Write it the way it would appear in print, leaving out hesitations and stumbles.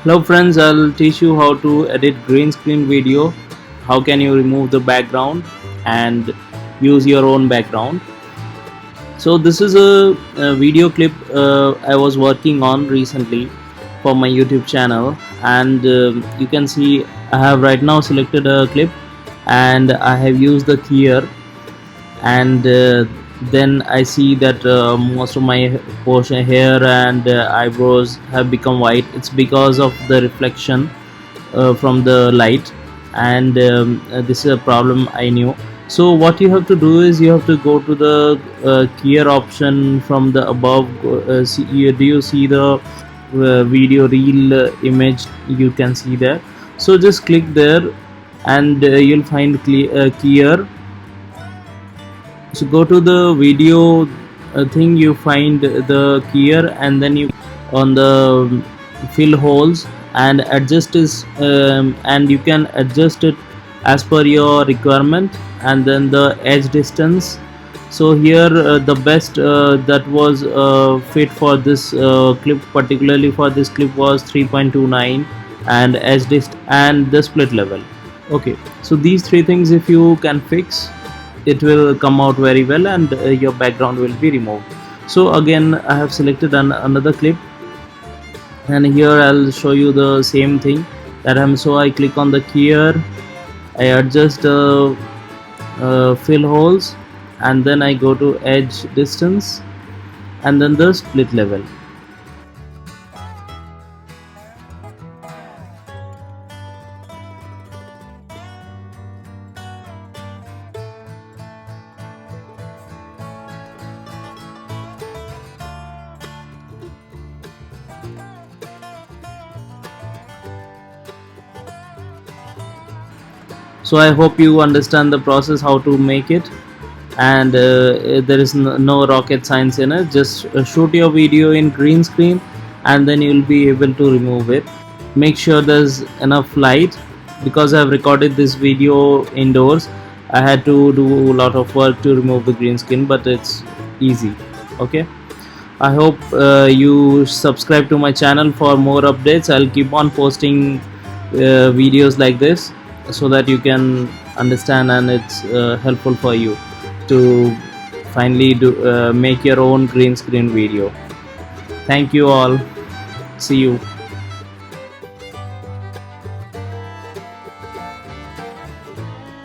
Hello friends, I'll teach you how to edit green screen video. How can you remove the background and use your own background. So this is a video clip I was working on recently for my YouTube channel, and you can see I have right now selected a clip and I have used the keyer, and then I see that most of my portion hair and eyebrows have become white. It's because of the reflection from the light, and this is a problem I knew. So what you have to do is you have to go to the keyer option from the above. Do you see the video reel image? You can see there. So just click there, and you'll find keyer. So go to the video thing, you find the keyer, and then you on the fill holes and adjust this, and you can adjust it as per your requirement, and then the edge distance. So here the best that was fit for this clip, particularly for this clip, was 3.29, and edge distance and the split level. Okay, so these three things if you can fix, it will come out very well, and your background will be removed. So again I have selected another clip, and here I'll show you the same thing that so I click on the keyer, I adjust the fill holes, and then I go to edge distance and then the split level. So I hope you understand the process how to make it, and there is no rocket science in it. Just shoot your video in green screen, and then you'll be able to remove it. Make sure there's enough light, because I've recorded this video indoors. I had to do a lot of work to remove the green screen, but it's easy. Okay, I hope you subscribe to my channel for more updates. I'll keep on posting videos like this, so that you can understand, and it's helpful for you to finally make your own green screen video. Thank you all. See you.